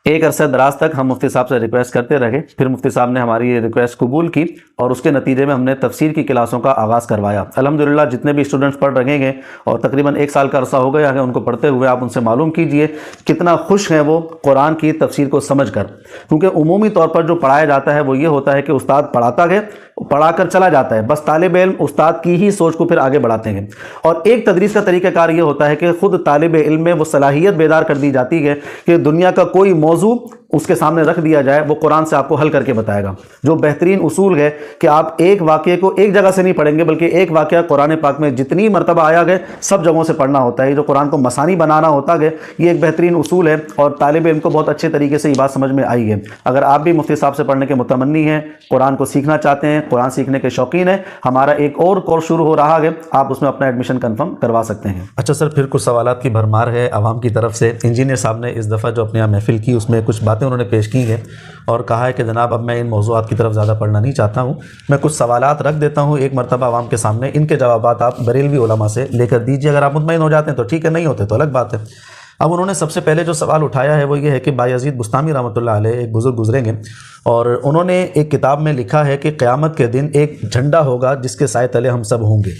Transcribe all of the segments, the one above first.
ایک عرصہ دراز تک ہم مفتی صاحب سے ریکویسٹ کرتے رہے، پھر مفتی صاحب نے ہماری یہ ریکویسٹ قبول کی اور اس کے نتیجے میں ہم نے تفسیر کی کلاسوں کا آغاز کروایا۔ الحمدللہ جتنے بھی اسٹوڈنٹس پڑھ رہے ہیں اور تقریباً 1 سال کا عرصہ ہو گیا ہے ان کو پڑھتے ہوئے، آپ ان سے معلوم کیجئے کتنا خوش ہیں وہ قرآن کی تفسیر کو سمجھ کر، کیونکہ عمومی طور پر جو پڑھایا جاتا ہے وہ یہ ہوتا ہے کہ استاد پڑھاتا ہے، پڑھا کر چلا جاتا ہے، بس طالب علم استاد کی ہی سوچ کو پھر آگے بڑھاتے ہیں، اور ایک تدریس کا طریقہ کار یہ ہوتا ہے کہ خود طالب علم میں وہ صلاحیت بیدار کر دی جاتی ہے کہ دنیا کا کوئی موضوع اس کے سامنے رکھ دیا جائے، وہ قرآن سے آپ کو حل کر کے بتائے گا۔ جو بہترین اصول ہے کہ آپ ایک واقعے کو ایک جگہ سے نہیں پڑھیں گے، بلکہ ایک واقعہ قرآن پاک میں جتنی مرتبہ آیا گئے سب جگہوں سے پڑھنا ہوتا ہے۔ یہ جو قرآن کو مسانی بنانا ہوتا ہے یہ ایک بہترین اصول ہے، اور طالب علم کو بہت اچھے طریقے سے یہ بات سمجھ میں آئی ہے۔ اگر آپ بھی مفتی صاحب سے پڑھنے کے متمنی ہیں، قرآن کو سیکھنا چاہتے ہیں، قرآن سیکھنے کے شوقین ہیں، ہمارا ایک اور کورس شروع ہو رہا ہے، آپ اس میں اپنا ایڈمیشن کنفرم کروا سکتے ہیں۔ اچھا سر، پھر کچھ سوالات کی بھرمار ہے عوام کی طرف سے۔ انجینئر صاحب نے اس دفعہ جو اپنے یہاں محفل کی اس میں کچھ باتیں انہوں نے پیش کی ہیں اور کہا ہے کہ جناب اب میں ان موضوعات کی طرف زیادہ پڑھنا نہیں چاہتا ہوں، میں کچھ سوالات رکھ دیتا ہوں ایک مرتبہ عوام کے سامنے، ان کے جوابات آپ بریلوی علماء سے لے کر دیجیے، اگر آپ مطمئن ہو جاتے ہیں تو ٹھیک ہے، نہیں ہوتے تو الگ بات ہے۔ اب انہوں نے سب سے پہلے جو سوال اٹھایا ہے وہ یہ ہے کہ بایزید بستامی رحمۃ اللہ علیہ ایک بزرگ گزریں گے، اور انہوں نے ایک کتاب میں لکھا ہے کہ قیامت کے دن ایک جھنڈا ہوگا جس کے سائے تلے ہم سب ہوں گے۔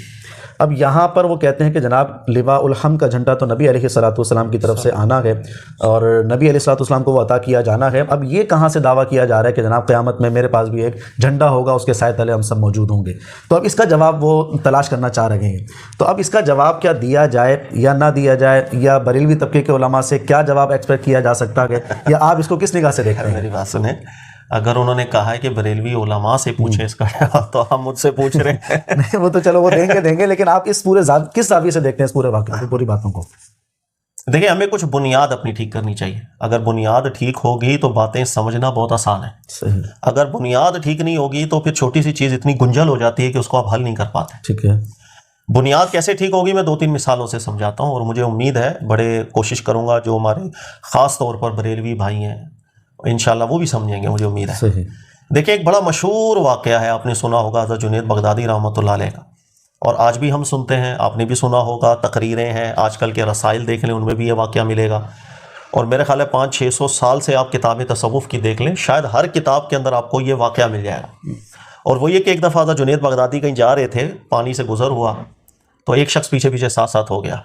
اب یہاں پر وہ کہتے ہیں کہ جناب لواء الحمد کا جھنڈا تو نبی علیہ الصلوۃ والسلام کی طرف سے آنا ہے اور نبی علیہ الصلوۃ والسلام کو وہ عطا کیا جانا ہے۔ اب یہ کہاں سے دعویٰ کیا جا رہا ہے کہ جناب قیامت میں میرے پاس بھی ایک جھنڈا ہوگا، اس کے سائے تلے ہم سب موجود ہوں گے؟ تو اب اس کا جواب وہ تلاش کرنا چاہ رہے ہیں۔ تو اب اس کا جواب کیا دیا جائے یا نہ دیا جائے، یا بریلوی طبقے کے علماء سے کیا جواب ایکسپیکٹ کیا جا سکتا ہے، یا آپ اس کو کس نگاہ سے دیکھ رہے ہیں؟ میری بات سنیں، اگر انہوں نے کہا ہے کہ بریلوی علماء سے پوچھیں اس کا جواب، تو ہم مجھ سے پوچھ رہے ہیں۔ نہیں وہ تو چلو وہ دیں گے، لیکن آپ اس پورے کس زاویے سے دیکھتے ہیں اس پورے واقعے پوری باتوں کو؟ دیکھیں، ہمیں کچھ بنیاد اپنی ٹھیک کرنی چاہیے۔ اگر بنیاد ٹھیک ہوگی تو باتیں سمجھنا بہت آسان ہے۔ صحیح۔ اگر بنیاد ٹھیک نہیں ہوگی تو پھر چھوٹی سی چیز اتنی گنجل ہو جاتی ہے کہ اس کو آپ حل نہیں کر پاتے۔ ٹھیک ہے، بنیاد کیسے ٹھیک ہوگی میں 2-3 مثالوں سے سمجھاتا ہوں، اور مجھے امید ہے بڑے کوشش کروں گا جو ہمارے خاص طور پر بریلوی بھائی ہیں انشاءاللہ وہ بھی سمجھیں گے، مجھے امید ہے۔ صحیح۔ دیکھیں، ایک بڑا مشہور واقعہ ہے، آپ نے سنا ہوگا حضرت جنید بغدادی رحمۃ اللہ علیہ کا، اور آج بھی ہم سنتے ہیں، آپ نے بھی سنا ہوگا، تقریریں ہیں، آج کل کے رسائل دیکھ لیں ان میں بھی یہ واقعہ ملے گا، اور میرے خیال ہے 500-600 سال سے آپ کتابیں تصوف کی دیکھ لیں، شاید ہر کتاب کے اندر آپ کو یہ واقعہ مل جائے گا۔ اور وہ یہ کہ ایک دفعہ حضرت جنید بغدادی کہیں جا رہے تھے، پانی سے گزر ہوا تو ایک شخص پیچھے پیچھے ساتھ ہو گیا،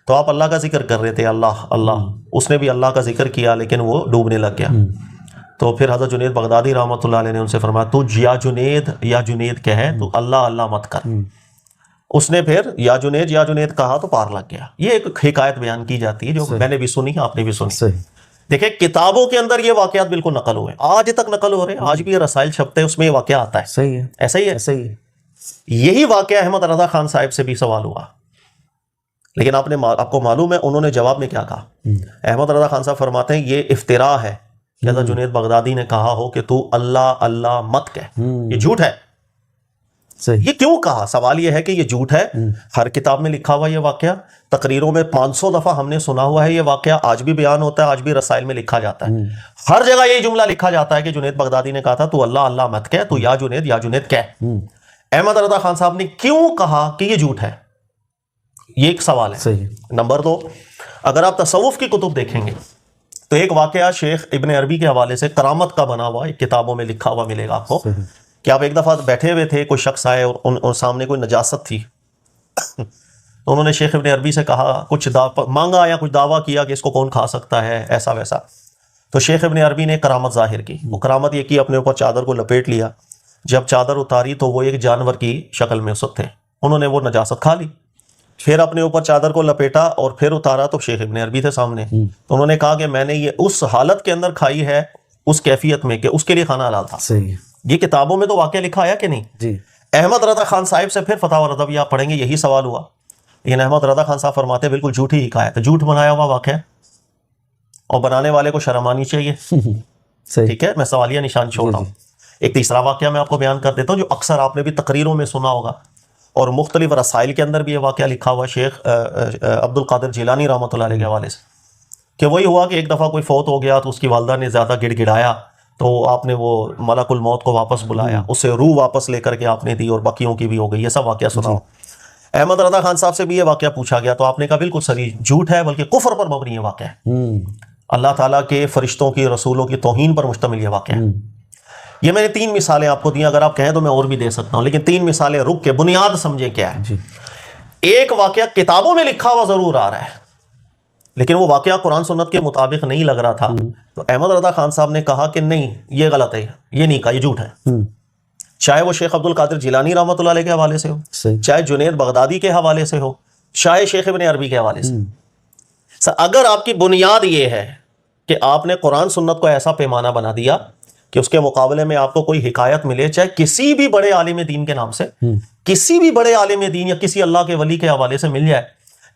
تو آپ اللہ کا ذکر کر رہے تھے، اللہ اللہ، اس نے بھی اللہ کا ذکر کیا لیکن وہ ڈوبنے لگ گیا۔ تو پھر حضرت جنید بغدادی رحمۃ اللہ علیہ نے ان سے فرمایا، تو یا جنید کہے تو اللہ اللہ مت کر۔ اس نے پھر یا جنید کہا تو پار لگ گیا۔ یہ ایک حکایت بیان کی جاتی ہے جو میں نے بھی سنی، آپ نے بھی سنی۔ دیکھیں، کتابوں کے اندر یہ واقعات بالکل نقل ہوئے، آج تک نقل ہو رہے ہیں، آج بھی یہ رسائل چھپتے ہیں، اس میں یہ واقعہ آتا ہے۔ صحیح ہے، ایسا ہی ہے، ایسا ہی ہے۔ یہی واقعہ احمد رضا خان صاحب سے بھی سوال ہوا، لیکن آپ کو معلوم ہے انہوں نے جواب میں کیا کہا؟ احمد رضا خان صاحب فرماتے ہیں یہ افتراء ہے کہ حضرت جنید بغدادی نے کہا ہو کہ تو اللہ اللہ مت کہہ، یہ جھوٹ ہے۔ صحیح۔ یہ کیوں کہا؟ سوال یہ ہے کہ یہ جھوٹ ہے، ہر کتاب میں لکھا ہوا یہ واقعہ، تقریروں میں 500 دفعہ ہم نے سنا ہوا ہے یہ واقعہ، آج بھی بیان ہوتا ہے، آج بھی رسائل میں لکھا جاتا ہے، ہر جگہ یہی جملہ لکھا جاتا ہے کہ جنید بغدادی نے کہا تھا تو اللہ اللہ مت کہہ، تو یا جنید کہہ۔ احمد رضا خان صاحب نے کیوں کہا کہ یہ جھوٹ ہے؟ یہ ایک سوال ہے۔ صحیح۔ نمبر 2، اگر آپ تصوف کی کتب دیکھیں گے تو ایک واقعہ شیخ ابن عربی کے حوالے سے کرامت کا بنا ہوا ایک کتابوں میں لکھا ہوا ملے گا آپ کو، کہ آپ ایک دفعہ بیٹھے ہوئے تھے، کوئی شخص آئے اور ان سامنے کوئی نجاست تھی، تو انہوں نے شیخ ابن عربی سے کہا، کچھ مانگا یا کچھ دعویٰ کیا کہ اس کو کون کھا سکتا ہے، ایسا ویسا۔ تو شیخ ابن عربی نے کرامت ظاہر کی، وہ کرامت یہ کی، اپنے اوپر چادر کو لپیٹ لیا، جب چادر اتاری تو وہ ایک جانور کی شکل میں اس وقت تھے، انہوں نے وہ نجاست کھا لی، پھر اپنے اوپر چادر کو لپیٹا اور پھر اتارا تو شیخ ابن عربی تھے سامنے، تو انہوں نے کہا کہ میں نے یہ اس حالت کے اندر کھائی ہے، اس کیفیت میں کہ اس کے لیے کھانا حلال تھا۔ صحیح۔ یہ کتابوں میں تو واقعہ لکھا ہے کہ نہیں؟ جی۔ احمد رضا خان صاحب سے پھر فتاوی رضویہ آپ پڑھیں گے، یہی سوال ہوا، لیکن احمد رضا خان صاحب فرماتے ہیں بالکل جھوٹی حکایت ہے، جھوٹ بنایا ہوا واقعہ، اور بنانے والے کو شرم آنی چاہیے۔ ٹھیک ہے، میں سوالیہ نشان چھوڑ رہا ہوں۔ ایک تیسرا واقعہ میں آپ کو بیان کر دیتا ہوں جو اکثر آپ نے بھی تقریروں میں سنا ہوگا، اور مختلف رسائل کے اندر بھی یہ واقعہ لکھا ہوا شیخ عبد القادر جیلانی رحمۃ اللہ علیہ کے حوالے سے، کہ وہی ہوا کہ ایک دفعہ کوئی فوت ہو گیا تو اس کی والدہ نے زیادہ گڑ گڑایا، تو آپ نے وہ ملک الموت کو واپس بلایا، اسے روح واپس لے کر کے آپ نے دی، اور باقیوں کی بھی ہو گئی، یہ سب واقعہ سنا ہو۔ احمد رضا خان صاحب سے بھی یہ واقعہ پوچھا گیا تو آپ نے کہا بالکل صحیح، جھوٹ ہے، بلکہ کفر پر مبنی یہ واقعہ ہے۔ اللہ تعالیٰ کے فرشتوں کی رسولوں کی توہین پر مشتمل یہ واقعہ ہے. یہ میں نے 3 مثالیں آپ کو دی، اگر آپ کہیں تو میں اور بھی دے سکتا ہوں، لیکن 3 مثالیں رک کے بنیاد سمجھیں کیا ہے. ایک واقعہ کتابوں میں لکھا ہوا ضرور آ رہا ہے، لیکن وہ واقعہ قرآن سنت کے مطابق نہیں لگ رہا تھا، تو احمد رضا خان صاحب نے کہا کہ نہیں یہ غلط ہے، یہ نہیں کہا، یہ جھوٹ ہے. چاہے وہ شیخ عبد القادر جیلانی رحمۃ اللہ علیہ کے حوالے سے ہو، چاہے جنید بغدادی کے حوالے سے ہو، چاہے شیخ ابن عربی کے حوالے سے. اگر آپ کی بنیاد یہ ہے کہ آپ نے قرآن سنت کو ایسا پیمانہ بنا دیا کہ اس کے مقابلے میں آپ کو کوئی حکایت ملے، چاہے کسی بھی بڑے عالم دین کے نام سے، کسی بھی بڑے عالم دین یا کسی اللہ کے ولی کے حوالے سے مل جائے،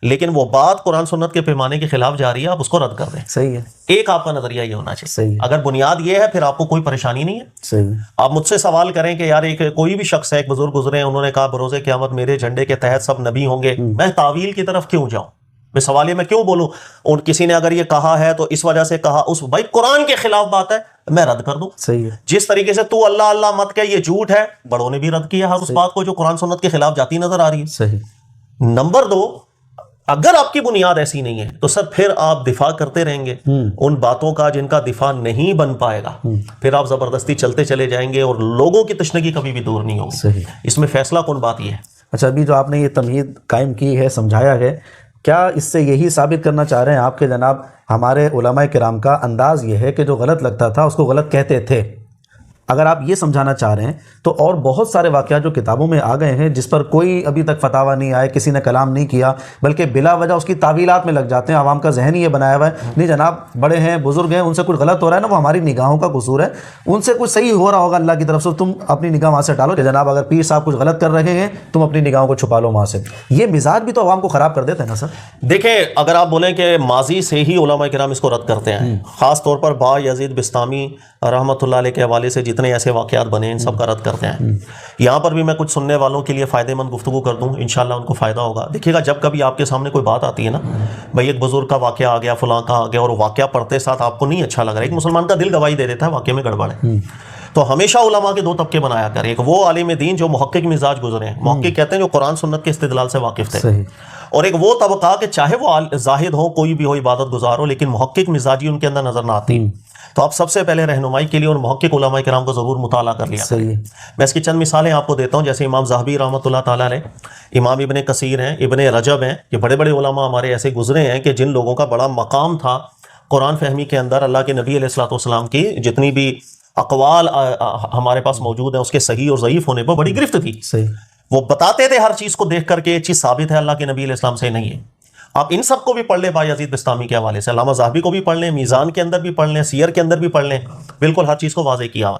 لیکن وہ بات قرآن سنت کے پیمانے کے خلاف جا رہی ہے، آپ اس کو رد کر دیں. صحیح ہے. ایک آپ کا نظریہ یہ ہونا چاہیے. صحیح. اگر بنیاد یہ ہے پھر آپ کو کوئی پریشانی نہیں ہے. صحیح. آپ مجھ سے سوال کریں کہ یار ایک کوئی بھی شخص ہے، ایک بزرگ گزرے ہیں، انہوں نے کہا بروز قیامت میرے جھنڈے کے تحت سب نبی ہوں گے، میں تعویل کی طرف کیوں جاؤں؟ میں سوالیہ میں کیوں بولوں؟ اور کسی نے اگر یہ کہا ہے تو اس وجہ سے کہا، اس بھائی قرآن کے خلاف بات ہے، میں رد کر دوں. صحیح ہے. جس طریقے سے تو اللہ اللہ مت کہ یہ جھوٹ ہے، بڑوں نے بھی رد کیا ہر اس بات کو جو قرآن سنت کے خلاف جاتی نظر آ رہی ہے. صحیح. نمبر 2، اگر آپ کی بنیاد ایسی نہیں ہے تو سر پھر آپ دفاع کرتے رہیں گے ان باتوں کا جن کا دفاع نہیں بن پائے گا، پھر آپ زبردستی چلتے چلے جائیں گے اور لوگوں کی تشنگی کبھی بھی دور نہیں ہوگی. صحیح. اس میں فیصلہ کن بات یہ ہے. اچھا، ابھی جو آپ نے یہ تمہید قائم کی ہے، سمجھایا ہے، کیا اس سے یہی ثابت کرنا چاہ رہے ہیں آپ کہ جناب ہمارے علماء کرام کا انداز یہ ہے کہ جو غلط لگتا تھا اس کو غلط کہتے تھے؟ اگر آپ یہ سمجھانا چاہ رہے ہیں تو اور بہت سارے واقعات جو کتابوں میں آ گئے ہیں جس پر کوئی ابھی تک فتاویٰ نہیں آئے، کسی نے کلام نہیں کیا، بلکہ بلا وجہ اس کی تعویلات میں لگ جاتے ہیں. عوام کا ذہن یہ بنایا ہوا ہے نہیں جناب بڑے ہیں بزرگ ہیں، ان سے کچھ غلط ہو رہا ہے نا، وہ ہماری نگاہوں کا قصور ہے، ان سے کچھ صحیح ہو رہا ہوگا اللہ کی طرف سے، تم اپنی نگاہ وہاں سے ڈالو کہ جناب اگر پیر صاحب کچھ غلط کر رہے ہیں تم اپنی نگاہوں کو چھپا لو وہاں سے. یہ مزاج بھی تو عوام کو خراب کر دیتے ہیں نا سر. دیکھیں، اگر آپ بولیں کہ ماضی سے ہی علماء کرام اس کو رد کرتے ہیں، خاص طور پر با یزید بستامی رحمۃ اللہ علیہ کے حوالے سے جتنے ایسے واقعات بنے ان سب کا رد کرتے ہیں. یہاں پر بھی میں کچھ سننے والوں کے لیے فائدہ مند گفتگو کر دوں، انشاءاللہ ان کو فائدہ ہوگا. دیکھیے گا جب کبھی آپ کے سامنے کوئی بات آتی ہے نا، بھائی ایک بزرگ کا واقعہ آ گیا، فلاں کا آ گیا، اور واقعہ پڑھتے ساتھ آپ کو نہیں اچھا لگ رہا ہے، ایک مسلمان کا دل گواہی دے دیتا ہے واقعے میں گڑبڑ ہے، تو ہمیشہ علماء کے 2 طبقے بنایا کر. ایک وہ عالم دین جو محقق مزاج گزرے ہیں، محقق کہتے ہیں جو قرآن سنت کے استدلال سے واقف تھے، اور ایک وہ طبقہ کہ چاہے وہ زاہد ہو، کوئی بھی ہو، عبادت گزار ہو، لیکن محقق مزاجی ان کے اندر نظر نہ آتی. تو آپ سب سے پہلے رہنمائی کے لیے ان محقق علماء کرام کو ضرور مطالعہ کر لیا. میں اس کی چند مثالیں آپ کو دیتا ہوں، جیسے امام ذہبی رحمۃ اللہ تعالیٰ علیہ، امام ابن کثیر ہیں، ابن رجب ہیں، یہ بڑے بڑے علماء ہمارے ایسے گزرے ہیں کہ جن لوگوں کا بڑا مقام تھا قرآن فہمی کے اندر. اللہ کے نبی علیہ الصلوۃ والسلام کی جتنی بھی اقوال ہمارے پاس موجود ہیں اس کے صحیح اور ضعیف ہونے پر بڑی گرفت تھی. وہ بتاتے تھے ہر چیز کو دیکھ کر کے یہ چیز ثابت ہے اللہ کے نبی علیہ السلام سے نہیں ہے. آپ ان سب کو بھی پڑھ لیں بایزید بستامی کے حوالے سے، علامہ ذہبی کو بھی پڑھ لیں، میزان کے اندر بھی پڑھ لیں، سیر کے اندر بھی پڑھ لیں، بالکل ہر چیز کو واضح کیا ہوا.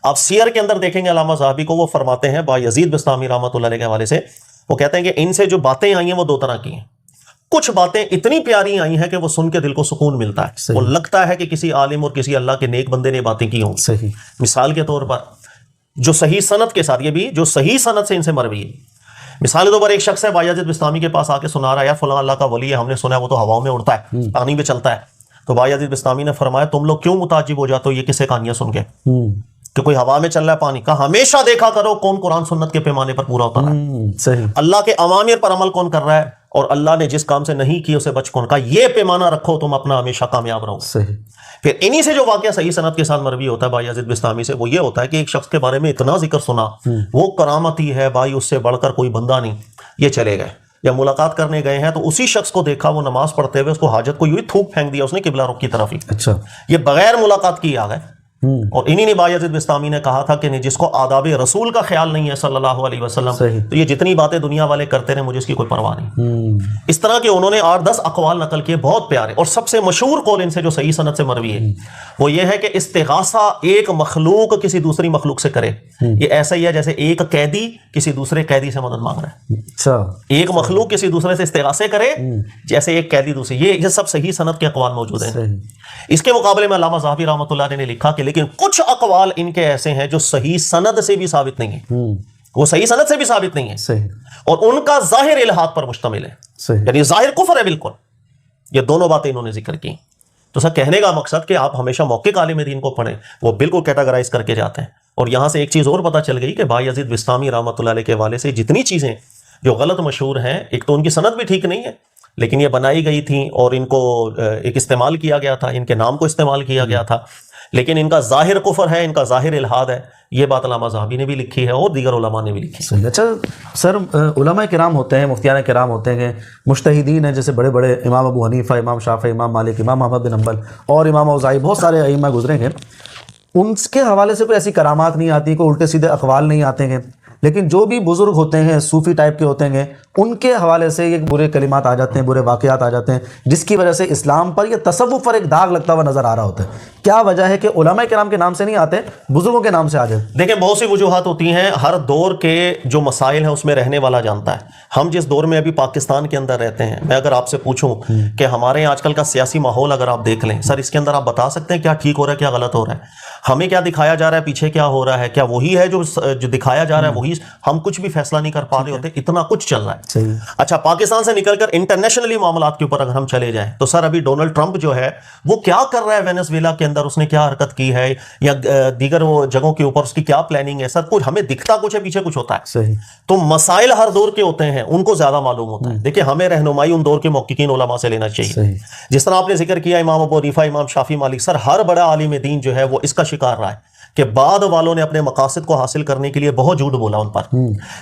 آپ سیر کے اندر دیکھیں گے علامہ ذہبی کو، وہ فرماتے ہیں بایزید بستامی رحمۃ اللہ علیہ کے حوالے سے، وہ کہتے ہیں کہ ان سے جو باتیں آئی ہیں وہ 2 طرح کی ہیں. کچھ باتیں اتنی پیاری آئی ہیں کہ وہ سن کے دل کو سکون ملتا ہے، وہ لگتا ہے کہ کسی عالم اور کسی اللہ کے نیک بندے نے باتیں کی ہوں. مثال کے طور پر جو صحیح سند کے ساتھ، یہ بھی جو صحیح سند سے ان سے مروی ہے. مثال کے طور پر ایک شخص ہے بایزید بستامی کے پاس آ کے سنا رہا ہے، یا فلاں اللہ کا ولی ہے، ہم نے سنا ہے وہ تو ہواؤں میں اڑتا ہے، پانی پہ چلتا ہے. تو بایزید بستامی نے فرمایا تم لوگ کیوں متعجب ہو جاتے ہو یہ کسے کہانیاں سن کے کہ کوئی ہوا میں چل رہا ہے پانی کا؟ ہمیشہ دیکھا کرو کون قرآن سنت کے پیمانے پر پورا اترا ہے، اللہ کے اوامر پر عمل کون کر رہا ہے، اور اللہ نے جس کام سے نہیں کی اسے بچ کون کا. یہ پیمانہ رکھو تم اپنا ہمیشہ کامیاب رہو. پھر انہی سے جو واقعہ صحیح سند کے ساتھ مروی ہوتا ہے بایزید بستامی سے، وہ یہ ہوتا ہے کہ ایک شخص کے بارے میں اتنا ذکر سنا، وہ کرامتی ہے بھائی، اس سے بڑھ کر کوئی بندہ نہیں. یہ چلے گئے یا ملاقات کرنے گئے ہیں تو اسی شخص کو دیکھا وہ نماز پڑھتے ہوئے، اس کو حاجت کو یوں تھوک پھینک دیا اس نے قبلہ رخ کی طرف ہی. اچھا، یہ بغیر ملاقات کی آ گئے. اور انہی نے بایزید بستامی نے کہا تھا کہ جس کو آداب رسول کا خیال نہیں ہے صلی اللہ علیہ وسلم، تو یہ جتنی باتیں دنیا والے کرتے رہے مجھے اس کی کوئی پرواہ نہیں. اس طرح کے انہوں نے 8-10 اقوال نقل کیے بہت پیارے. اور سب سے مشہور قول ان سے جو صحیح سند سے مروی ہے وہ یہ ہے کہ استغاثہ ایک مخلوق کسی دوسری مخلوق سے کرے، یہ ایسا ہی ہے جیسے ایک قیدی کسی دوسرے قیدی سے مدد مانگ رہا ہے. ایک مخلوق کسی دوسرے سے استغاثے کرے جیسے ایک قیدی دوسرے، یہ سب صحیح سند کے اقوال موجود ہیں. اس کے مقابلے میں علامہ ذہبی رحمۃ اللہ علیہ نے لکھا کہ لیکن کچھ اقوال ان کے ایسے ہیں جو صحیح سند سے بھی ثابت نہیں ہیں، وہ صحیح سند سے بھی ثابت نہیں ہے، اور ان کا ظاہر الہات پر مشتمل ہے، یعنی ظاہر کفر ہے بالکل. یہ دونوں باتیں انہوں نے ذکر کی. تو سر کہنے کا مقصد کہ آپ ہمیشہ موقع عالم دین کو پڑھیں، وہ بالکل کیٹاگرائز کر کے جاتے ہیں. اور یہاں سے ایک چیز اور پتہ چل گئی کہ بایزید بستامی رحمۃ اللہ علیہ کے حوالے سے جتنی چیزیں جو غلط مشہور ہیں، ایک تو ان کی سند بھی ٹھیک نہیں ہے، لیکن یہ بنائی گئی تھیں اور ان کو ایک استعمال کیا گیا تھا، ان کے نام کو استعمال کیا گیا تھا، لیکن ان کا ظاہر کفر ہے، ان کا ظاہر الحاد ہے. یہ بات علامہ ذہبی نے بھی لکھی ہے اور دیگر علماء نے بھی لکھی ہے. اچھا سر، علماء کرام ہوتے ہیں، مفتیان کرام ہوتے ہیں، مجتہدین ہیں، جیسے بڑے بڑے امام ابو حنیفہ، امام شافعی، امام مالک، امام احمد بن حنبل اور امام اوزاعی، بہت سارے ائمہ گزرے ہیں. ان کے حوالے سے کوئی ایسی کرامات نہیں آتی، کوئی الٹے سیدھے اقوال نہیں آتے ہیں، لیکن جو بھی بزرگ ہوتے ہیں، صوفی ٹائپ کے ہوتے ہیں، ان کے حوالے سے یہ برے کلمات آ جاتے ہیں، برے واقعات آ جاتے ہیں، جس کی وجہ سے اسلام پر یا تصوف پر ایک داغ لگتا ہوا نظر آ رہا ہوتا ہے. کیا وجہ ہے کہ علماء کرام کے نام سے نہیں آتے، بزرگوں کے نام سے آ جاتے؟ دیکھیں بہت سی وجوہات ہوتی ہیں، ہر دور کے جو مسائل ہیں اس میں رہنے والا جانتا ہے. ہم جس دور میں ابھی پاکستان کے اندر رہتے ہیں، میں اگر آپ سے پوچھوں کہ ہمارے آج کل کا سیاسی ماحول اگر آپ دیکھ لیں، سر اس کے اندر آپ بتا سکتے ہیں کیا ٹھیک ہو رہا ہے، کیا غلط ہو رہا ہے؟ ہمیں کیا دکھایا جا رہا ہے، پیچھے کیا ہو رہا ہے، کیا وہی ہے جو دکھایا جا رہا ہے وہی؟ ہم کچھ بھی فیصلہ نہیں کر پا رہے ہوتے، اتنا کچھ چل رہا ہے. اچھا پاکستان سے نکل کر انٹرنیشنلی معاملات کے اوپر اگر ہم چلے جائیں تو سر ابھی ڈونلڈ ٹرمپ جو ہے وہ کیا کر رہا ہے وینزویلا کے اندر، اس نے کیا حرکت کی ہے، یا دیگر وہ جگہوں کے اوپر اس کی کیا پلاننگ ہے؟ سر کچھ ہمیں دکھتا کچھ ہے، پیچھے کچھ ہوتا ہے. صحیح. تو مسائل ہر دور کے ہوتے ہیں، ان کو زیادہ معلوم ہوتا ہے. دیکھیں ہمیں رہنمائی ان دور کے محققین علماء سے لینا چاہیے. جس طرح آپ نے ذکر کیا امام ابو حنیفہ، امام شافعی، مالک، سر ہر بڑا عالم دین جو ہے وہ اس کا شکار رہا ہے کہ بعد والوں نے اپنے مقاصد کو حاصل کرنے کے لیے بہت جھوٹ بولا ان پر.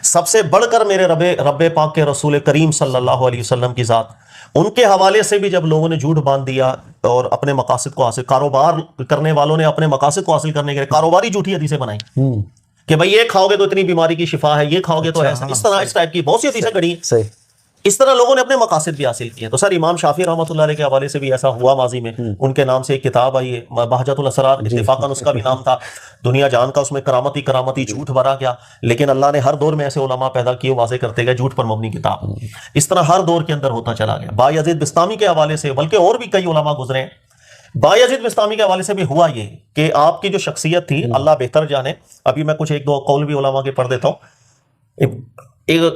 سب سے بڑھ کر میرے رب پاک کے رسول کریم صلی اللہ علیہ وسلم کی ذات، ان کے حوالے سے بھی جب لوگوں نے جھوٹ باندھ دیا اور اپنے مقاصد کو حاصل، کاروبار کرنے والوں نے اپنے مقاصد کو حاصل کرنے کے لیے کاروباری جھوٹی حدیثیں بنائی کہ بھائی یہ کھاؤ گے تو اتنی بیماری کی شفا ہے، یہ کھاؤ گے تو ایسا، اس طرح اس ٹائپ کی بہت سی حدیثیں گڑی ہیں. اس طرح لوگوں نے اپنے مقاصد بھی حاصل کیے. تو سر امام شافعی رحمۃ اللہ علیہ کے حوالے سے بھی ایسا ہوا ماضی میں. ان کے نام سے ایک کتاب آئی ہے بہجت الاسرار، اتفاقاً اس کا بھی نام تھا. دنیا جان کا اس میں کرامتی جھوٹ بھرا گیا، لیکن اللہ نے ہر دور میں ایسے علماء پیدا کیے واضح کرتے گئے جھوٹ پر مبنی کتاب. اس طرح ہر دور کے اندر ہوتا چلا گیا. بایزید بستامی کے حوالے سے بلکہ اور بھی کئی علماء گزرے ہیں. بایزید بستامی کے حوالے سے بھی ہوا یہ کہ آپ کی جو شخصیت تھی اللہ بہتر جانے، ابھی میں کچھ ایک دو قول بھی علماء کے پڑھ دیتا ہوں.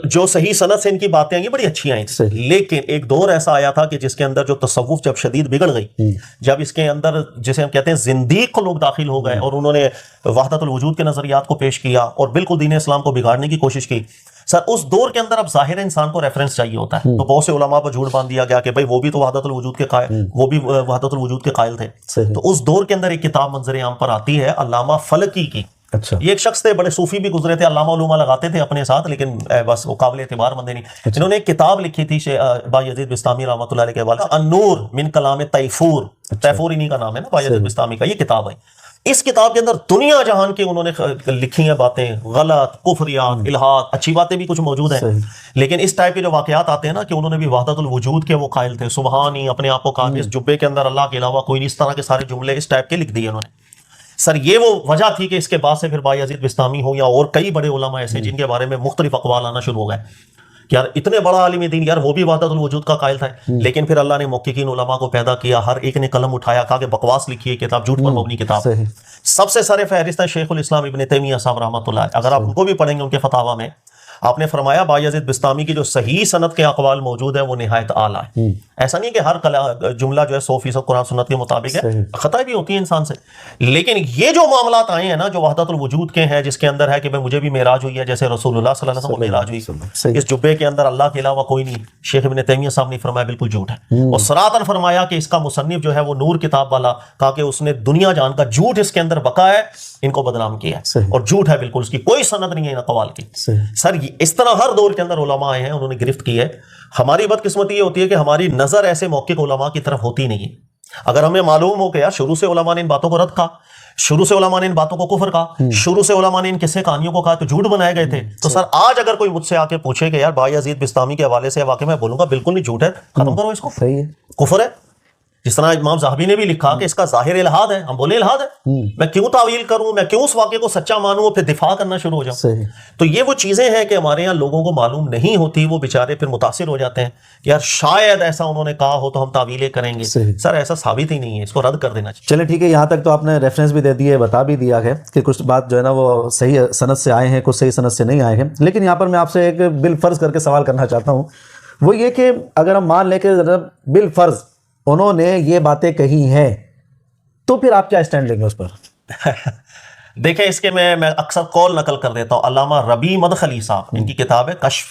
جو صحیح سند سے ان کی باتیں آئیں بڑی اچھی آئیں، لیکن ایک دور ایسا آیا تھا کہ جس کے اندر جو تصوف جب شدید بگڑ گئی، جب اس کے اندر جسے ہم کہتے ہیں زندیق لوگ داخل ہو گئے اور انہوں نے وحدت الوجود کے نظریات کو پیش کیا اور بالکل دین اسلام کو بگاڑنے کی کوشش کی. سر اس دور کے اندر اب ظاہر انسان کو ریفرنس چاہیے ہوتا ہے، تو بہت سے علماء پر جھوٹ باندھ دیا گیا کہ بھائی وہ بھی تو وحدت الوجود کے قائل، وہ بھی وحدت الوجود کے قائل تھے. تو اس دور کے اندر ایک کتاب منظر عام پر آتی ہے علامہ فلکی کی. یہ ایک شخص تھے، بڑے صوفی بھی گزرے تھے، علامہ علومہ لگاتے تھے اپنے ساتھ، لیکن بس وہ قابل اعتبار بندے نہیں. انہوں نے ایک کتاب لکھی تھی بایزید بستامی رحمۃ اللہ علیہ کے حوالے سے، النور من کلام تیفور. تیفور انہی کا نام ہے نا بایزید بستامی کا. یہ کتاب ہے، اس کتاب کے اندر دنیا جہان کی انہوں نے لکھی ہیں باتیں، غلط، کفریات، الہات، اچھی باتیں بھی کچھ موجود ہیں، لیکن اس ٹائپ کے جو واقعات آتے ہیں نا کہ انہوں نے بھی وحدت الوجود کے وہ قائل تھے، سبحانی، اپنے آپ کو کہا کہ اس جبے کے اندر اللہ کے علاوہ کوئی نہیں، اس طرح کے سارے جملے اس ٹائپ کے لکھ دیے انہوں نے. سر یہ وہ وجہ تھی کہ اس کے بعد سے پھر بایزید بستامی ہو یا اور کئی بڑے علماء ایسے جن کے بارے میں مختلف اقوال آنا شروع ہو گئے کہ یار اتنے بڑا عالم دین، یار وہ بھی وحدت الوجود کا قائل تھا. لیکن پھر اللہ نے محققین علماء کو پیدا کیا، ہر ایک نے قلم اٹھایا، کہا کہ بکواس لکھی ہے کتاب، جھوٹ پر مبنی کتاب. سب سے سر فہرست ہے شیخ الاسلام ابن تیمیہ صاحب رحمۃ اللہ. اگر آپ ان کو بھی پڑھیں گے ان کے فتاوا میں آپ نے فرمایا بایزید بستامی کی جو صحیح سند کے اقوال موجود ہیں وہ نہایت اعلیٰ ہے. ایسا نہیں کہ ہر جملہ جو ہے 100% قرآن سنت کے مطابق ہے، خطائیں بھی ہوتی ہیں انسان سے. لیکن یہ جو معاملات آئے ہیں نا جو وحدت الوجود کے ہیں، جس کے اندر ہے کہ مجھے بھی معراج ہوئی ہے جیسے رسول اللہ صلی اللہ علیہ وسلم کو معراج ہوئی، اس جبے کے اندر اللہ کے علاوہ کوئی نہیں، شیخ ابن تیمیہ صاحب نے فرمایا بالکل جھوٹ ہے. اور صراحتاً فرمایا کہ اس کا مصنف جو ہے وہ نور کتاب والا، کہا کہ اس نے دنیا جان کا جھوٹ اس کے اندر بقا ہے، ان کو بدنام کیا ہے اور جھوٹ ہے بالکل، اس کی کوئی سند نہیں ہے ان اقوال کی. سر اس طرح ہر دور کے اندر علماء آئے ہیں، انہوں نے گرفت کی ہے. ہماری بدقسمتی یہ ہوتی ہے کہ ہماری نظر ایسے موقع علماء کی طرف ہوتی نہیں ہے. اگر ہمیں معلوم ہو کہ یار شروع سے علماء نے ان باتوں کو رد کہا، شروع سے علماء نے ان باتوں کو کفر کہا، شروع سے علماء نے ان قصے کہانیوں کو کہا تو جھوٹ بنائے گئے تھے، تو سر آج اگر کوئی مجھ سے آ کے پوچھے کہ یار بایزید بستامی کے حوالے سے واقعی، میں بولوں گا بالکل نہیں، جھوٹ ہے، ختم کرو اس کو، صحیح ہے، کفر ہے. جس طرح امام ذہبی نے بھی لکھا کہ اس کا ظاہر الہاد ہے، ہم بولے الہاد ہے، میں کیوں تعویل کروں، میں کیوں اس واقعے کو سچا مانوں اور پھر دفاع کرنا شروع ہو جاؤں. تو یہ وہ چیزیں ہیں کہ ہمارے یہاں لوگوں کو معلوم نہیں ہوتی، وہ بیچارے پھر متاثر ہو جاتے ہیں کہ یار شاید ایسا انہوں نے کہا ہو تو ہم تعویلیں کریں گے. سر ایسا ثابت ہی نہیں ہے، اس کو رد کر دینا چاہیے. چلے ٹھیک ہے، یہاں تک تو آپ نے ریفرنس بھی دے دیے، بتا بھی دیا ہے کہ کچھ بات جو ہے نا وہ صحیح سند سے آئے ہیں، کچھ صحیح سند سے نہیں آئے ہیں. لیکن یہاں پر میں آپ سے ایک بالفرض کر کے سوال کرنا چاہتا ہوں، وہ یہ کہ اگر ہم مان لیں کہ بالفرض انہوں نے یہ باتیں کہی ہیں تو پھر آپ کیا اسٹینڈ لیں گے اس پر؟ دیکھیں اس کے میں اکثر قول نقل کر دیتا ہوں. علامہ ربیع مدخلی صاحب، ان کی کتاب ہے کشف،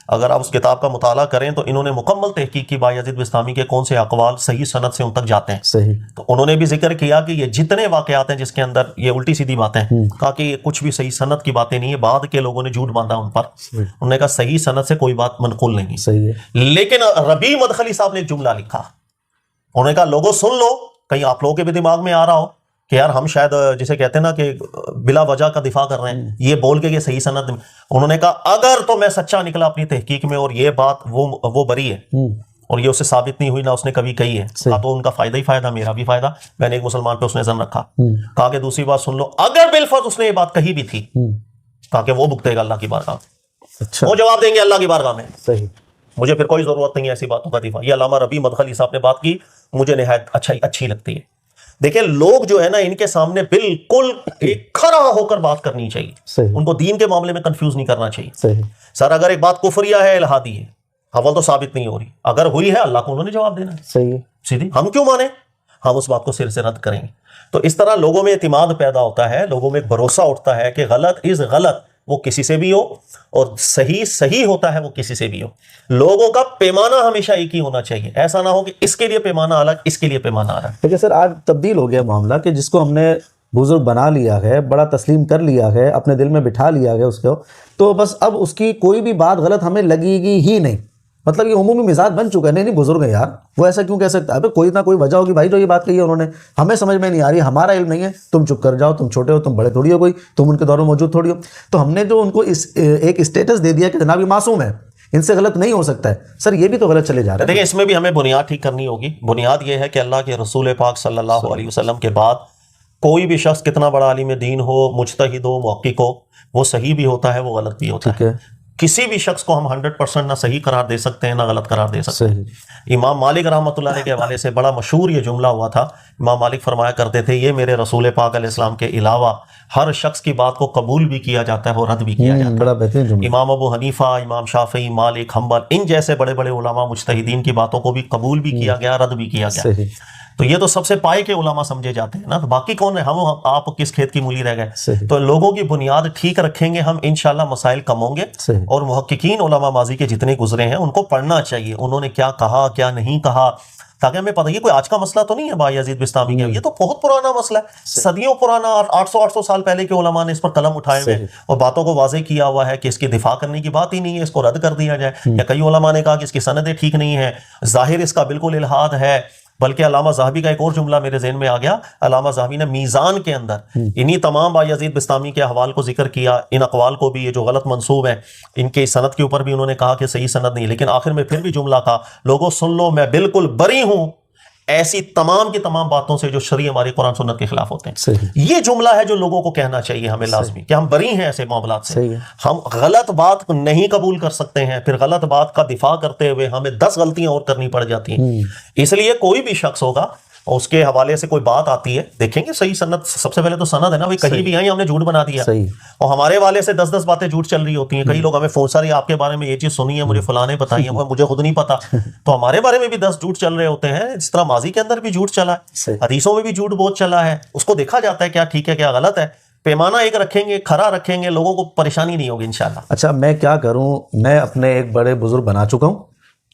اگر آپ اس کتاب کا مطالعہ کریں تو انہوں نے مکمل تحقیق کی بایزید بستامی کے کون سے اقوال صحیح سند سے ان تک جاتے ہیں. صحیح. تو انہوں نے بھی ذکر کیا کہ یہ جتنے واقعات ہیں جس کے اندر یہ الٹی سیدھی باتیں ہیں, کہا کہ یہ کچھ بھی صحیح سند کی باتیں نہیں ہے, بعد کے لوگوں نے جھوٹ باندھا ان پر. انہوں نے کہا صحیح سند سے کوئی بات منقول نہیں. صحیح ہے. لیکن ربیع مدخلی صاحب نے ایک جملہ لکھا, انہوں نے کہا لوگوں سن لو, کہیں آپ لوگوں کے بھی دماغ میں آ رہا ہو کہ یار ہم شاید جسے کہتے ہیں نا کہ بلا وجہ کا دفاع کر رہے ہیں, یہ بول کے کہ صحیح سند. انہوں نے کہا اگر تو میں سچا نکلا اپنی تحقیق میں اور یہ بات وہ بری ہے اور یہ اسے ثابت نہیں ہوئی, نہ اس نے کبھی کہی ہے, تو ان کا فائدہ ہی فائدہ, میرا بھی فائدہ. میں نے ایک مسلمان پہ اس نے ظن رکھا, کہا کہ دوسری بات سن لو, اگر بالفرض اس نے یہ بات کہی بھی تھی, کہا کہ وہ بھگتے گا اللہ کی بارگاہ میں. اچھا. وہ جواب دیں گے اللہ کی بارگاہ میں. صحیح. مجھے پھر کوئی ضرورت نہیں ہے ایسی باتوں کا دفاع. یہ علامہ ربیع مدخلی صاحب نے بات کی, مجھے نہایت اچھی لگتی ہے. دیکھیں لوگ جو ہے نا ان کے سامنے بالکل ایک کھڑا ہو کر بات کرنی چاہیے. صحیح. ان کو دین کے معاملے میں کنفیوز نہیں کرنا چاہیے. صحیح. سر اگر ایک بات کفریہ ہے, الہادی ہے, اول تو ثابت نہیں ہو رہی, اگر ہوئی ہے اللہ کو انہوں نے جواب دینا ہے. صحیح ہے. سیدھی, ہم کیوں مانیں, ہم اس بات کو سر سے رد کریں گے. تو اس طرح لوگوں میں اعتماد پیدا ہوتا ہے, لوگوں میں ایک بھروسہ اٹھتا ہے کہ غلط از غلط, وہ کسی سے بھی ہو, اور صحیح ہوتا ہے وہ کسی سے بھی ہو. لوگوں کا پیمانہ ہمیشہ ایک ہی ہونا چاہیے, ایسا نہ ہو کہ اس کے لیے پیمانہ الگ, اس کے لیے پیمانہ الگ. لیکن سر آج تبدیل ہو گیا معاملہ کہ جس کو ہم نے بزرگ بنا لیا ہے, بڑا تسلیم کر لیا ہے, اپنے دل میں بٹھا لیا ہے اس کو, تو بس اب اس کی کوئی بھی بات غلط ہمیں لگے گی ہی نہیں. مطلب یہ عمومی مزاج بن چکا ہے. نہیں بزرگ ہے یار, وہ ایسا کیوں کہہ سکتا ہے؟ کوئی نہ کوئی وجہ ہوگی بھائی جو یہ بات کہی ہے انہوں نے, ہمیں سمجھ میں نہیں آ رہی, ہمارا علم نہیں ہے, تم چپ کر جاؤ, تم چھوٹے ہو, تم بڑے تھوڑی ہو, کوئی تم ان کے دور میں موجود تھوڑی ہو. تو ہم نے جو ان کو ایک اسٹیٹس دے دیا کہ جناب یہ معصوم ہے, ان سے غلط نہیں ہو سکتا ہے. سر یہ بھی تو غلط چلے جا رہے ہیں. دیکھیں اس میں بھی ہمیں بنیاد ٹھیک کرنی ہوگی. بنیاد یہ ہے کہ اللہ کے رسول پاک صلی اللہ علیہ وسلم کے بعد کوئی بھی شخص کتنا بڑا عالم دین ہو, مجتہد ہو, محقق ہو, وہ صحیح بھی ہوتا ہے, وہ غلط بھی ہوتا ہے. کسی بھی شخص کو ہم 100% نہ صحیح قرار دے سکتے ہیں نہ غلط قرار دے سکتے ہیں. امام مالک رحمۃ اللہ علیہ کے حوالے سے بڑا مشہور یہ جملہ ہوا تھا. امام مالک فرمایا کرتے تھے, یہ میرے رسول پاک علیہ السلام کے علاوہ ہر شخص کی بات کو قبول بھی کیا جاتا ہے, وہ رد بھی کیا جاتا ہے. بڑا بہترین جملہ. امام ابو حنیفہ, امام شافعی, مالک, حنبل, ان جیسے بڑے بڑے علماء مجتہدین کی باتوں کو بھی قبول بھی کیا گیا, رد بھی کیا گیا. تو یہ تو سب سے پائے کے علماء سمجھے جاتے ہیں نا. تو باقی کون ہے, ہم آپ کس کھیت کی مولی رہ گئے. تو لوگوں کی بنیاد ٹھیک رکھیں گے ہم, انشاءاللہ مسائل کم ہوں گے. اور محققین علماء ماضی کے جتنے گزرے ہیں ان کو پڑھنا چاہیے, انہوں نے کیا کہا کیا نہیں کہا, تاکہ ہمیں پتہ. یہ کوئی آج کا مسئلہ تو نہیں ہے بایزید بستامی کا, یہ تو بہت پرانا مسئلہ ہے, صدیوں پرانا. 800 سال پہلے کے علماء نے اس پر قلم اٹھائے ہوئے اور باتوں کو واضح کیا ہوا ہے کہ اس کی دفاع کرنے کی بات ہی نہیں ہے, اس کو رد کر دیا جائے. یا کئی علماء نے کہا کہ اس کی سندیں ٹھیک نہیں ہیں, ظاہر اس کا بالکل الحاد ہے. بلکہ علامہ ذہبی کا ایک اور جملہ میرے ذہن میں آ گیا. علامہ ذہبی نے میزان کے اندر انہی تمام بایزید بستامی کے احوال کو ذکر کیا, ان اقوال کو بھی, یہ جو غلط منسوب ہیں ان کے سند کے اوپر بھی انہوں نے کہا کہ صحیح سند نہیں. لیکن آخر میں پھر بھی جملہ کہا, لوگوں سن لو میں بالکل بری ہوں ایسی تمام کی تمام باتوں سے جو شرعی ہماری قرآن سنت کے خلاف ہوتے ہیں. یہ جملہ ہے جو لوگوں کو کہنا چاہیے ہمیں لازمی, کہ ہم بری ہیں ایسے معاملات سے. ہم غلط بات نہیں قبول کر سکتے ہیں, پھر غلط بات کا دفاع کرتے ہوئے ہمیں 10 غلطیاں اور کرنی پڑ جاتی ہیں. اس لیے کوئی بھی شخص ہوگا اور اس کے حوالے سے کوئی بات آتی ہے, دیکھیں گے صحیح سند, سب سے پہلے تو سند ہے نا, کہیں بھی آئی ہم نے جھوٹ بنا دیا, اور ہمارے والے سے 10 باتیں جھوٹ چل رہی ہوتی ہیں. کئی لوگ ہمیں فون سر آپ کے بارے میں یہ چیز سنی ہے, مجھے فلاں نے بتائی ہے, مجھے خود نہیں پتا. تو ہمارے بارے میں بھی 10 جھوٹ چل رہے ہوتے ہیں, جس طرح ماضی کے اندر بھی جھوٹ چلا ہے, حدیثوں میں بھی جھوٹ بہت چلا ہے. اس کو دیکھا جاتا ہے کیا ٹھیک ہے کیا غلط ہے, پیمانہ ایک رکھیں گے, کھرا رکھیں گے, لوگوں کو پریشانی نہیں ہوگی انشاءاللہ. اچھا میں کیا کروں, میں اپنے ایک بڑے بزرگ بنا چکا ہوں,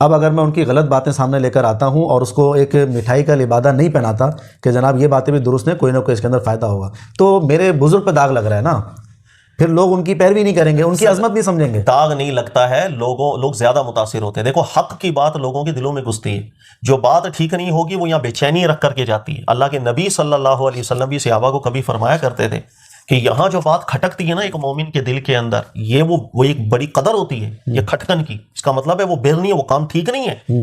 اب اگر میں ان کی غلط باتیں سامنے لے کر آتا ہوں اور اس کو ایک مٹھائی کا لبادہ نہیں پہناتا کہ جناب یہ باتیں بھی درست ہیں, کوئی نہ کوئی اس کے اندر فائدہ ہوگا, تو میرے بزرگ پہ داغ لگ رہا ہے نا, پھر لوگ ان کی پیروی نہیں کریں گے, ان کی عظمت نہیں سمجھیں گے. داغ نہیں لگتا ہے, لوگ زیادہ متاثر ہوتے ہیں. دیکھو حق کی بات لوگوں کے دلوں میں گھستی ہے, جو بات ٹھیک نہیں ہوگی وہ یہاں بے چینی رکھ کر کے جاتی ہے. اللہ کے نبی صلی اللہ علیہ وسلم بھی صحابہ کو کبھی فرمایا کرتے تھے کہ یہاں جو بات کھٹکتی ہے نا ایک مومن کے دل کے اندر, یہ وہ ایک بڑی قدر ہوتی ہے یہ کھٹکن کی. اس کا مطلب ہے وہ بیر نہیں ہے, وہ کام ٹھیک نہیں ہے.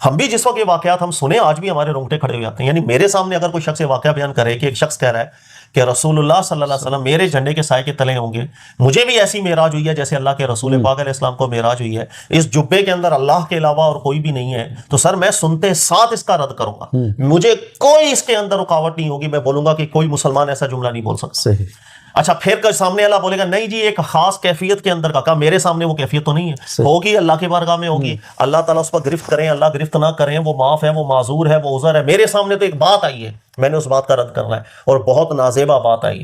ہم بھی جس وقت یہ واقعات ہم سنیں آج بھی ہمارے رونگٹے کھڑے ہو جاتے ہیں. یعنی میرے سامنے اگر کوئی شخص یہ واقعہ بیان کرے کہ ایک شخص کہہ رہا ہے کہ رسول اللہ صلی اللہ علیہ وسلم میرے جھنڈے کے سائے کے تلے ہوں گے, مجھے بھی ایسی معراج ہوئی ہے جیسے اللہ کے رسول پاک علیہ السلام کو معراج ہوئی ہے, اس جبے کے اندر اللہ کے علاوہ اور کوئی بھی نہیں ہے, تو سر میں سنتے ساتھ اس کا رد کروں گا, مجھے کوئی اس کے اندر رکاوٹ نہیں ہوگی. میں بولوں گا کہ کوئی مسلمان ایسا جملہ نہیں بول سکتا. اچھا پھر سامنے اللہ بولے گا نہیں جی ایک خاص کیفیت کے اندر کا, کہا میرے سامنے وہ کیفیت تو نہیں ہے, ہوگی اللہ کے بارگاہ میں ہوگی, اللہ تعالیٰ اس پر گرفت کریں, اللہ گرفت نہ کریں, وہ معاف ہے, وہ معذور ہے, وہ عذر ہے. میرے سامنے تو ایک بات آئی ہے, میں نے اس بات کا رد کرنا ہے, اور بہت نازیبا بات آئی.